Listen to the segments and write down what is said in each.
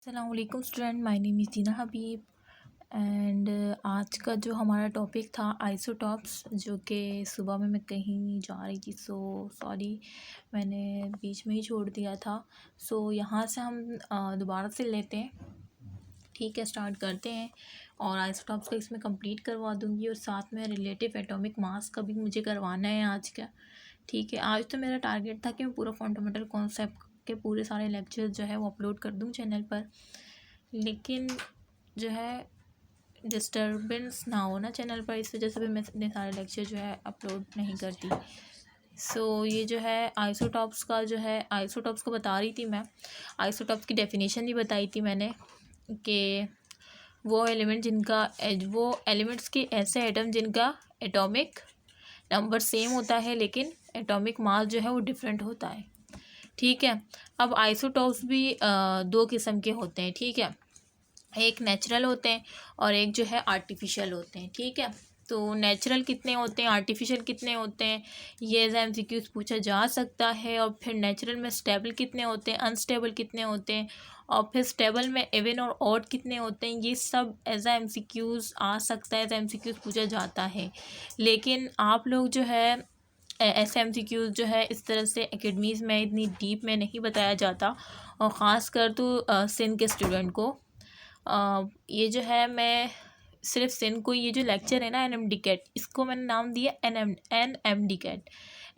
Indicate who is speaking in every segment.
Speaker 1: अस्सलामुअलैकुम student, my name is Jeena Habib and आज का जो हमारा टॉपिक था आइसोटॉप्स, जो कि सुबह में मैं कहीं जा रही थी, सो सॉरी मैंने बीच में ही छोड़ दिया था। सो यहाँ से हम दोबारा से लेते हैं, ठीक है, स्टार्ट करते हैं और आइसोटॉप्स का इसमें कंप्लीट करवा दूँगी और साथ में रिलेटिव एटॉमिक मास का भी मुझे करवाना है आज का। ठीक है, आज तो मेरा टारगेट था कि मैं पूरा फंडामेंटल कॉन्सेप्ट के पूरे सारे लेक्चर जो है वो अपलोड कर दूँ चैनल पर, लेकिन जो है डिस्टर्बेंस ना हो ना चैनल पर, इस वजह से भी मैं इतने सारे लेक्चर जो है अपलोड नहीं करती। सो ये जो है आइसोटॉप्स का जो है, आइसोटॉप्स को बता रही थी मैं। आइसोटॉप्स की डेफिनेशन भी बताई थी मैंने कि वो एलिमेंट्स के ऐसे एटम जिनका एटॉमिक नंबर सेम होता है लेकिन एटॉमिक मास जो है वो डिफरेंट होता है। ठीक है, अब आइसोटॉप्स भी दो किस्म के होते हैं। ठीक है, एक नेचुरल होते हैं और एक जो है आर्टिफिशियल होते हैं। ठीक है, तो नेचुरल कितने होते हैं, आर्टिफिशियल कितने होते हैं, ये एज एमसीक्यूज पूछा जा सकता है। और फिर नेचुरल में स्टेबल कितने होते हैं, अनस्टेबल कितने होते हैं, और फिर स्टेबल में इवन और ऑड कितने होते हैं, ये सब एज एमसीक्यूज आ सकता है, एज एमसीक्यूज पूछा जाता है। लेकिन आप लोग जो है ऐसे एमसीक्यूज जो है इस तरह से एकेडमीज़ में इतनी डीप में नहीं बताया जाता, और ख़ास कर तो सिंध के स्टूडेंट को। ये जो है मैं सिर्फ सिंध को, ये जो लेक्चर है ना एनएमडी कैट, इसको मैंने नाम दिया NMD cat.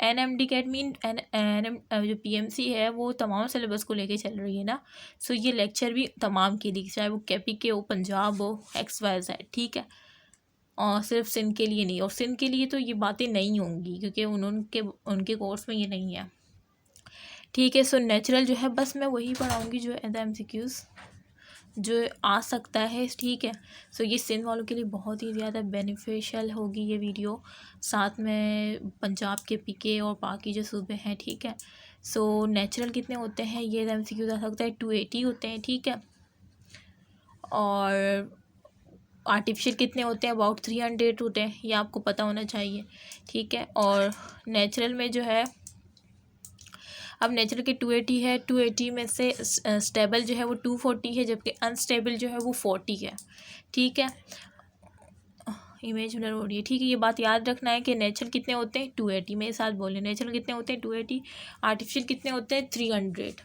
Speaker 1: NMD cat mean an जो पीएमसी है वो तमाम सिलेबस को लेके चल रही है ना। सो ये लेक्चर भी तमाम के लिए, चाहे वो केपी के हो, पंजाब हो, XYZ। ठीक है, और सिर्फ सिंध के लिए नहीं, और सिंध के लिए तो ये बातें नहीं होंगी क्योंकि उनके कोर्स में ये नहीं है। ठीक है, सो नेचुरल जो है बस मैं वही पढ़ाऊँगी जो एज MCQs जो आ सकता है। ठीक है, सो ये सिंध वालों के लिए बहुत ही ज़्यादा बेनिफिशियल होगी ये वीडियो, साथ में पंजाब के पीके और बाकी जो सूबे हैं। ठीक है, सो नेचुरल कितने होते हैं ये MCQs आ सकता है, 280 होते हैं। ठीक है, और आर्टिफिशियल कितने होते हैं, अबाउट 300 होते हैं, ये आपको पता होना चाहिए। ठीक है, और नेचुरल में जो है, अब नेचुरल के 280 है, 280 में से स्टेबल जो है वो 240 है, जबकि अनस्टेबल जो है वो 40 है। ठीक है, इमेज ब्लर हो रही है। ठीक है, ये बात याद रखना है कि नेचुरल कितने होते हैं, 280, मेरे साथ बोले, नेचुरल कितने होते हैं 280, आर्टिफिशियल कितने होते हैं 300।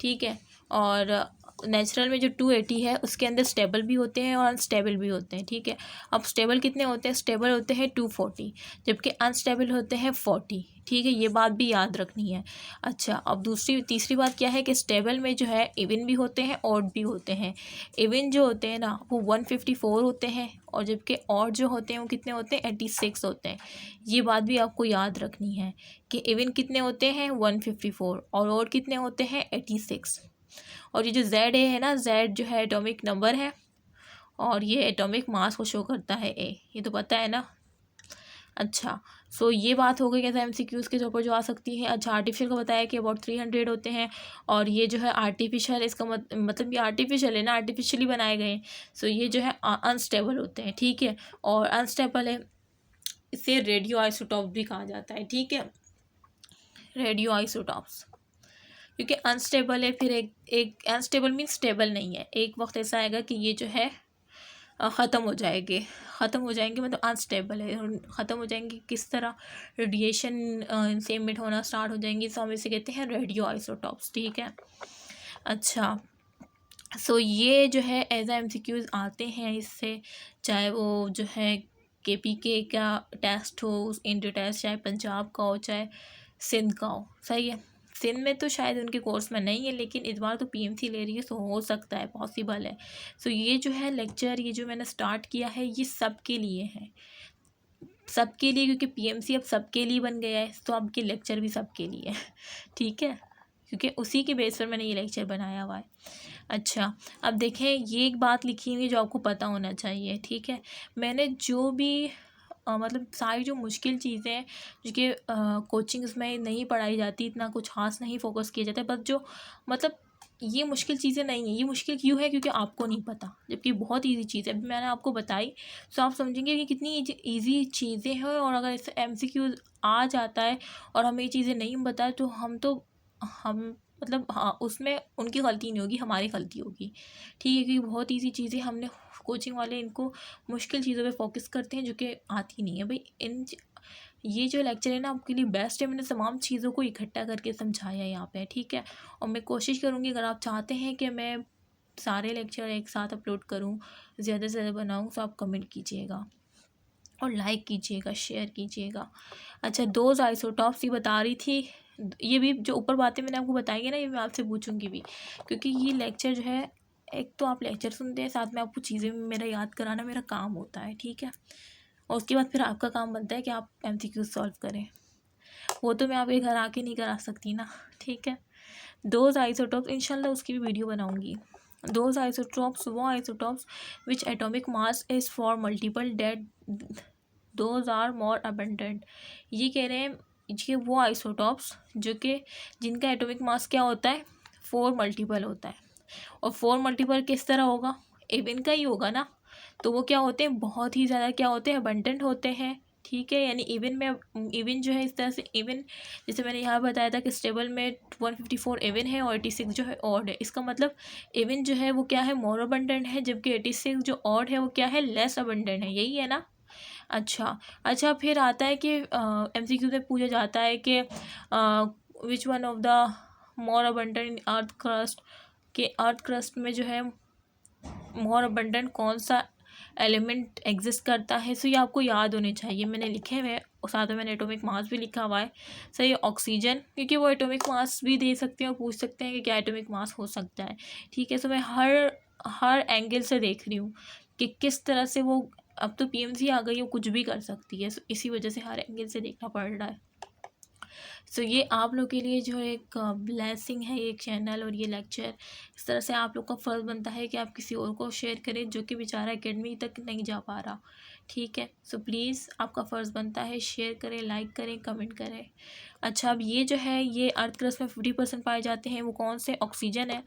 Speaker 1: ठीक है, और नेचुरल में जो 280 है उसके अंदर स्टेबल भी होते हैं और अनस्टेबल भी होते हैं। ठीक है, अब स्टेबल कितने होते हैं, स्टेबल होते हैं 240, जबकि अनस्टेबल होते हैं 40। ठीक है, ये बात भी याद रखनी है। अच्छा, अब तीसरी बात क्या है कि स्टेबल में जो है इवन भी होते हैं, ऑड भी होते हैं। इवन जो होते हैं ना वो 154 होते हैं, और जबकि ऑड जो होते हैं वो कितने होते हैं, 86 होते हैं। ये बात भी आपको याद रखनी है कि इवन कितने होते हैं 154 और ऑड कितने होते हैं 86। और ये जो जेड है ना, जेड जो है एटॉमिक नंबर है और ये एटॉमिक मास को शो करता है ए, ये तो पता है ना। अच्छा, सो ये बात हो गई कैसे MCQs के ऊपर जो आ सकती है। अच्छा, आर्टिफिशियल का बताया कि अबाउट 300 होते हैं, और ये जो है आर्टिफिशियल, इसका मतलब ये आर्टिफिशियल है ना, आर्टिफिशियली बनाए गए हैं। सो ये जो है अनस्टेबल होते हैं। ठीक है, और अनस्टेबल है, इसे रेडियो आइसोटॉप भी कहा जाता है। ठीक है, रेडियो आइसोटॉप्स, क्योंकि अनस्टेबल है। फिर एक अनस्टेबल मीन स्टेबल नहीं है, एक वक्त ऐसा आएगा कि ये जो है ख़त्म हो जाएंगे, मतलब अनस्टेबल है, ख़त्म हो जाएंगे। किस तरह, रेडिएशन इनसे इमिट होना स्टार्ट हो जाएंगी, सो हम इसे कहते हैं रेडियो आइसोटॉप्स। ठीक है, अच्छा, सो ये जो है एज MCQs आते हैं इससे, चाहे वो जो है KPK का टेस्ट हो, इंटर टेस्ट, चाहे पंजाब का हो चाहे सिंध का हो। सही है, सिंध में तो शायद उनके कोर्स में नहीं है, लेकिन इस बार तो PMC ले रही है, तो हो सकता है, पॉसिबल है। सो ये जो है लेक्चर, ये जो मैंने स्टार्ट किया है, ये सबके लिए है, सबके लिए, क्योंकि PMC अब सबके लिए बन गया है, तो अब के लेक्चर भी सबके लिए है। ठीक है, क्योंकि उसी के बेस पर मैंने ये लेक्चर बनाया हुआ है। अच्छा, अब देखें, ये एक बात लिखी हुई है जो आपको पता होना चाहिए। ठीक है, मैंने जो भी मतलब सारी जो मुश्किल चीज़ें हैं जो कि कोचिंग्स में नहीं पढ़ाई जाती, इतना कुछ खास नहीं फोकस किया जाता है, बस जो मतलब ये मुश्किल चीज़ें नहीं हैं, ये मुश्किल क्यों है क्योंकि आपको नहीं पता, जबकि बहुत इजी चीज़ है। अभी मैंने आपको बताई, तो आप समझेंगे कि कितनी ईजी चीज़ें हैं, और अगर इस MCQ आ जाता है और हमें ये चीज़ें नहीं बताए तो हम मतलब हाँ उसमें उनकी गलती नहीं होगी, हमारी गलती होगी, ठीक है। क्योंकि बहुत ईजी चीज़ें हमने कोचिंग वाले इनको मुश्किल चीज़ों पे फोकस करते हैं जो कि आती नहीं है भाई। ये जो लेक्चर है ना आपके लिए बेस्ट है, मैंने तमाम चीज़ों को इकट्ठा करके समझाया है यहाँ पे, ठीक है। और मैं कोशिश करूँगी अगर आप चाहते हैं कि मैं सारे लेक्चर एक साथ अपलोड करूँ, ज़्यादा से ज़्यादा बनाऊँ, तो आप कमेंट कीजिएगा और लाइक कीजिएगा, शेयर कीजिएगा। अच्छा, दोज आइसोटॉप्स ये बता रही थी, ये भी जो ऊपर बातें मैंने आपको बताई है ना, ये मैं आपसे पूछूंगी भी, क्योंकि ये लेक्चर जो है, एक तो आप लेक्चर सुनते हैं, साथ में आपको चीज़ें मेरा याद कराना मेरा काम होता है, ठीक है। और उसके बाद फिर आपका काम बनता है कि आप MCQ सॉल्व करें, वो तो मैं आपके घर आके नहीं करा सकती ना, ठीक है। दोज आइसोटॉप्स इंशाल्लाह उसकी भी वीडियो बनाऊंगी। दोज आइसोटॉप्स वो isotopes which atomic mass is for multiple date those are more abundant. ये कह रहे हैं ये वो आइसोटॉप्स जो कि जिनका एटॉमिक मास क्या होता है, 4 मल्टीपल होता है। और 4 मल्टीपल किस तरह होगा, इवन का ही होगा ना, तो वो क्या होते हैं, बहुत ही ज़्यादा क्या होते हैं, अबंडेंट होते हैं, ठीक है। यानी इवन में, इवन जो है इस तरह से इवन, जैसे मैंने यहाँ बताया था कि स्टेबल में 154 इवन है और 86 जो है ऑड है। इसका मतलब इवन जो है वो क्या है, मोर अबंडेंट है, जबकि 86 जो ऑड है वो क्या है, लेस अबंडेंट है, यही है ना। अच्छा फिर आता है कि MCQ में पूछा जाता है कि which one of the more abundant in earth crust, के अर्थ क्रस्ट में जो है मोर अबंडेंट कौन सा एलिमेंट एग्जिस्ट करता है। सो ये आपको याद होने चाहिए, मैंने लिखे हुए हैं और साथ में मैंने एटॉमिक मास भी लिखा हुआ है। सही, ऑक्सीजन, क्योंकि वो एटॉमिक मास भी दे सकते हैं और पूछ सकते हैं कि क्या एटॉमिक मास हो सकता है, ठीक है। सो मैं हर एंगल से देख रही हूँ कि किस तरह से वो, अब तो PMC आ गई है, वो कुछ भी कर सकती है, सो इसी वजह से हर एंगल से देखना पड़ रहा है। सो ये आप लोग के लिए जो एक ब्लेसिंग है ये चैनल और ये लेक्चर। इस तरह से आप लोग का फ़र्ज़ बनता है कि आप किसी और को शेयर करें जो कि बेचारा एकेडमी तक नहीं जा पा रहा, ठीक है। सो प्लीज़ आपका फ़र्ज़ बनता है, शेयर करें, लाइक करें, कमेंट करें। अच्छा, अब ये जो है ये अर्थ क्रस्ट में 50% पाए जाते हैं, वो कौन से, ऑक्सीजन है,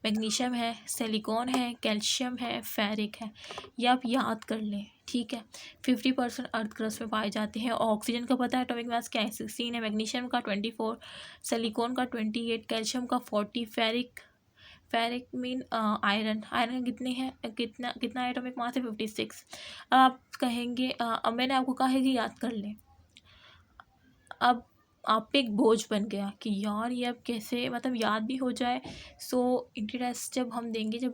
Speaker 1: मैग्नीशियम है, सिलिकॉन है, कैल्शियम है, फेरिक है, ये आप याद कर लें, ठीक है। 50% अर्थ क्रस्ट में पाए जाते हैं। और ऑक्सीजन का पता है एटॉमिक मास क्या है, 16 है, मैग्नीशियम का 24, सिलिकॉन का 28, कैल्शियम का 40, फेरिक मीन आयरन कितने हैं, कितना एटॉमिक मास है, 56। अब आप कहेंगे अब मैंने आपको कहा है कि याद कर लें, अब आप पे एक बोझ बन गया कि यार ये अब कैसे मतलब याद भी हो जाए। सो इंट्री टेस्ट जब हम देंगे, जब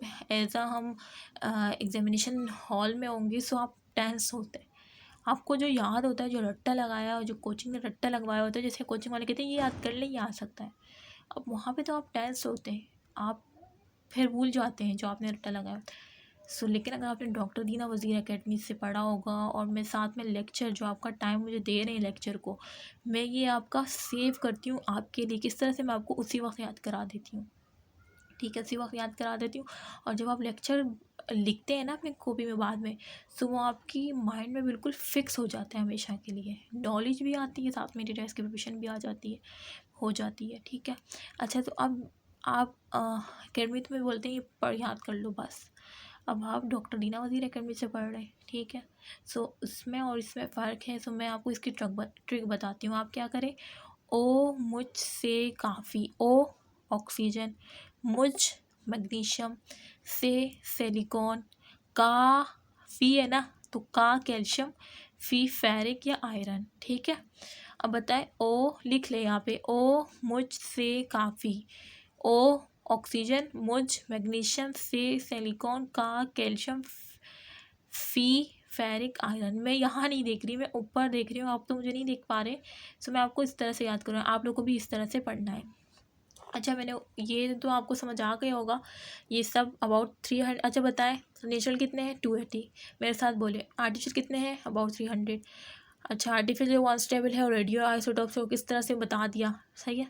Speaker 1: हम एग्जामिनेशन हॉल में होंगे, सो आप टेंस होते हैं, आपको जो याद होता है, जो रट्टा लगाया और जो कोचिंग में रट्टा लगवाया होता है, जैसे कोचिंग वाले कहते हैं ये याद कर ले, ये आ सकता है, अब वहाँ पे तो आप टेंस होते हैं, आप फिर भूल जाते हैं जो आपने रट्टा लगाया होता है। सो लेकिन अगर आपने डॉक्टर दीना वज़ीर एकेडमी से पढ़ा होगा और मैं साथ में लेक्चर जो आपका टाइम मुझे दे रहे हैं लेक्चर को, मैं ये आपका सेव करती हूँ आपके लिए, किस तरह से मैं आपको उसी वक्त याद करा देती हूँ, ठीक है, उसी वक्त याद करा देती हूँ। और जब आप लेक्चर लिखते हैं ना अपने कॉपी में बाद में, तो वो आपकी माइंड में बिल्कुल फिक्स हो जाता है हमेशा के लिए, नॉलेज भी आती है, साथ में टेस्ट की प्रिपरेशन भी आ जाती है, हो जाती है, ठीक है। अच्छा, तो अब आप अकेडमी में बोलते हैं ये पढ़ याद कर लो बस, अब आप डॉक्टर दीना वज़ीर एकेडमी से पढ़ रहे हैं, ठीक है। सो उसमें और इसमें फ़र्क है। सो मैं आपको इसकी ट्रिक बताती हूँ, आप क्या करें, ओ मुझसे काफ़ी, ओ ऑक्सीजन, मुझ मैग्नीशियम, से सिलिकॉन, का फी है ना, तो का कैल्शियम, फी फेरिक या आयरन, ठीक है। अब बताएं, ओ लिख ले यहाँ पे, ओ मुझ से काफ़ी, ओ ऑक्सीजन, मुझ मैग्नीशियम, से सिलिकॉन, का कैल्शियम, फी फेरिक आयरन। मैं यहाँ नहीं देख रही, मैं ऊपर देख रही हूँ, आप तो मुझे नहीं देख पा रहे। सो मैं आपको इस तरह से याद करूँ, आप लोग को भी इस तरह से पढ़ना है। अच्छा, मैंने ये तो आपको समझ आ गया होगा, ये सब अबाउट 300। अच्छा बताएं, नेचुरल कितने हैं, 280, मेरे साथ बोले। आर्टिफिशियल कितने हैं, अबाउट 300। अच्छा, आर्टिफिशियल जो अनस्टेबल है और रेडियो आइसोटोप से किस तरह से बता दिया, सही है।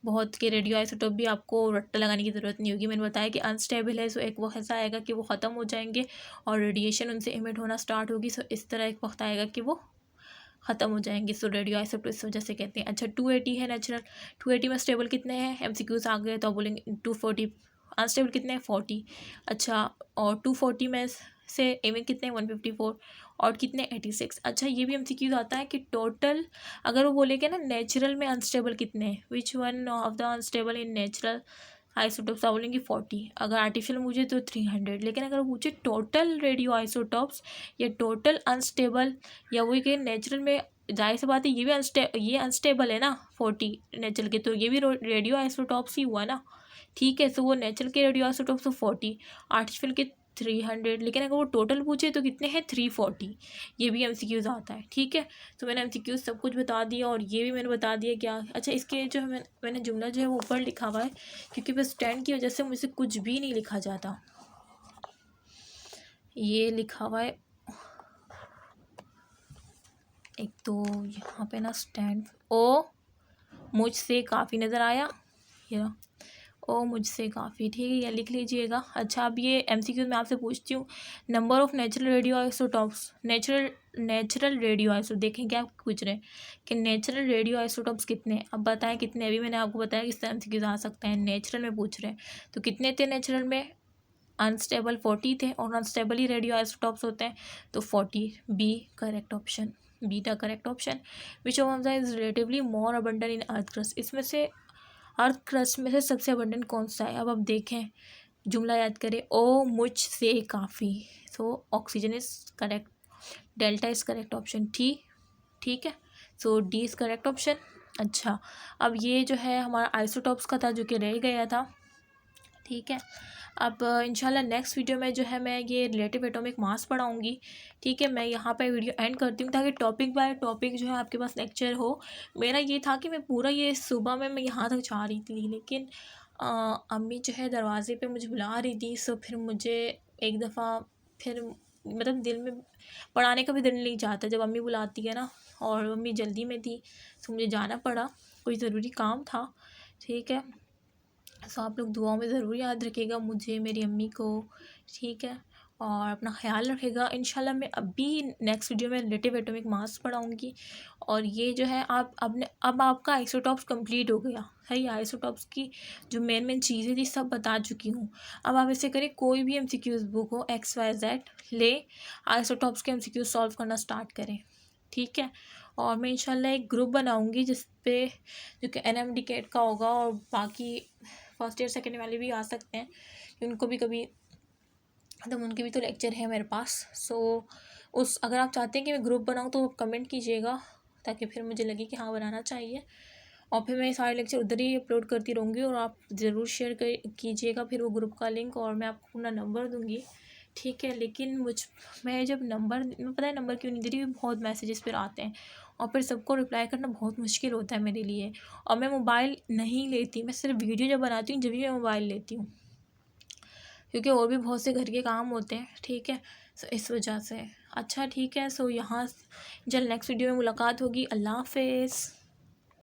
Speaker 1: बहुत के रेडियो आइसोटोप भी आपको रट्टा लगाने की ज़रूरत नहीं होगी, मैंने बताया कि अनस्टेबल है, सो एक वक्त ऐसा आएगा कि वो ख़त्म हो जाएंगे और रेडिएशन उनसे इमिट होना स्टार्ट होगी। सो इस तरह एक वक्त आएगा कि वो ख़त्म हो जाएंगे। सो रेडियो आइसोटोप इस वजह से कहते हैं। अच्छा, 280 है नेचुरल, 280 में स्टेबल कितने हैं, MCQs आ गए तो आप बोलेंगे 240। अनस्टेबल कितने हैं, 40। अच्छा, और 240 में से एम कितने 154, और कितने 86। अच्छा ये भी एमसीक्यूज आता है कि टोटल अगर वो बोलेंगे ना नेचुरल में अनस्टेबल कितने हैं, which one of the unstable in natural isotopes, आप बोलेंगे 40, अगर आर्टिफिशियल मुझे तो 300। लेकिन अगर पूछे टोटल रेडियो आइसोटॉप्स या टोटल अनस्टेबल, या वही कि नेचुरल में, जाहिर सी बात है ये भी ये अनस्टेबल है ना 40 नेचुरल के, तो ये भी रेडियो आइसोटॉप्स ही हुआ ना, ठीक है। सो वो नेचुरल के रेडियो आइसोटॉप्स तो 40, आर्टिफिशियल के 300, लेकिन अगर वो टोटल पूछे तो कितने हैं 340। ये भी एमसीक्यूज आता है, ठीक है। तो मैंने एमसीक्यूज सब कुछ बता दिया, और ये भी मैंने बता दिया क्या। अच्छा इसके जो है मैंने जुमला जो है वो ऊपर लिखा हुआ है, क्योंकि बस स्टैंड की वजह से मुझसे कुछ भी नहीं लिखा जाता। ये लिखा हुआ है एक तो यहाँ पे ना स्टैंड, ओ मुझसे काफ़ी नज़र आया, ये ना, ओ मुझसे काफ़ी, ठीक है, ये लिख लीजिएगा। अच्छा अब ये एमसीक्यू मैं आपसे पूछती हूँ, number of natural radio isotopes, natural radio iso, देखें क्या पूछ रहे हैं कि नेचुरल रेडियो आइसोटॉप्स कितने, अब बताएं कितने। अभी मैंने आपको बताया किस तरह एमसीक्यूज आ सकते हैं, नेचुरल में पूछ रहे हैं तो कितने थे नेचुरल में, अनस्टेबल 40 थे, और अनस्टेबल ही रेडियो आइसोटॉप्स होते हैं तो 40, B correct option, beta correct option. Which of the is relatively more abundant in earth crust, इसमें से अर्थ क्रस्ट में से सबसे अबंडेंट कौन सा है। अब आप देखें, जुमला याद करें, ओ मुझ से काफ़ी, so oxygen is correct, delta is correct option, ठीक है। सो डी इज करेक्ट ऑप्शन। अच्छा अब ये जो है हमारा आइसोटॉप्स का था जो कि रह गया था, ठीक है। अब इंशाल्लाह नेक्स्ट वीडियो में जो है मैं ये रिलेटिव एटॉमिक मास पढ़ाऊँगी, ठीक है। मैं यहाँ पे वीडियो एंड करती हूँ ताकि टॉपिक बाय टॉपिक जो है आपके पास लेक्चर हो। मेरा ये था कि मैं पूरा ये सुबह में मैं यहाँ तक जा रही थी, लेकिन अम्मी जो है दरवाज़े पे मुझे बुला रही थी, सो फिर मुझे एक दफ़ा फिर मतलब दिल में पढ़ाने का भी दिल नहीं चाहता जब अम्मी बुलाती है ना, और अम्मी जल्दी में थी तो मुझे जाना पड़ा, कोई ज़रूरी काम था, ठीक है। सो आप लोग दुआओं में ज़रूर याद रखिएगा मुझे, मेरी अम्मी को, ठीक है, और अपना ख्याल रखिएगा। इंशाल्लाह मैं अभी नेक्स्ट वीडियो में रिलेटिव एटॉमिक मास पढ़ाऊँगी। और ये जो है आप अब आपका आइसोटॉप्स कंप्लीट हो गया है, ये आइसोटॉप्स की जो मेन चीज़ें थी सब बता चुकी हूँ। अब आप ऐसे करें, कोई भी एमसीक्यूज़ बुक हो XYZ ले, आइसोटॉप्स के एमसीक्यूज़ सॉल्व करना स्टार्ट करें, ठीक है। और मैं इंशाल्लाह एक ग्रुप बनाऊँगी जिस पे जो कि NMDCAT का होगा, और बाकी फर्स्ट ईयर सेकेंड वाले भी आ सकते हैं, उनको भी कभी मतलब उनके भी तो लेक्चर है मेरे पास। सो उस अगर आप चाहते हैं कि मैं ग्रुप बनाऊँ तो कमेंट कीजिएगा, ताकि फिर मुझे लगे कि हाँ बनाना चाहिए, और फिर मैं सारे लेक्चर उधर ही अपलोड करती रहूँगी, और आप ज़रूर शेयर कीजिएगा फिर वो ग्रुप का लिंक, और मैं आपको अपना नंबर दूँगी, ठीक है। लेकिन मैं जब मैं पता है नंबर क्यों नहीं दे रही, बहुत मैसेजेस फिर आते हैं, और फिर सबको रिप्लाई करना बहुत मुश्किल होता है मेरे लिए, और मैं मोबाइल नहीं लेती, मैं सिर्फ वीडियो जब बनाती हूँ जब भी मैं मोबाइल लेती हूँ, क्योंकि और भी बहुत से घर के काम होते हैं, ठीक है। सो इस वजह से अच्छा ठीक है। सो यहाँ जल्द नेक्स्ट वीडियो में मुलाकात होगी। अल्लाह हाफ़िज़।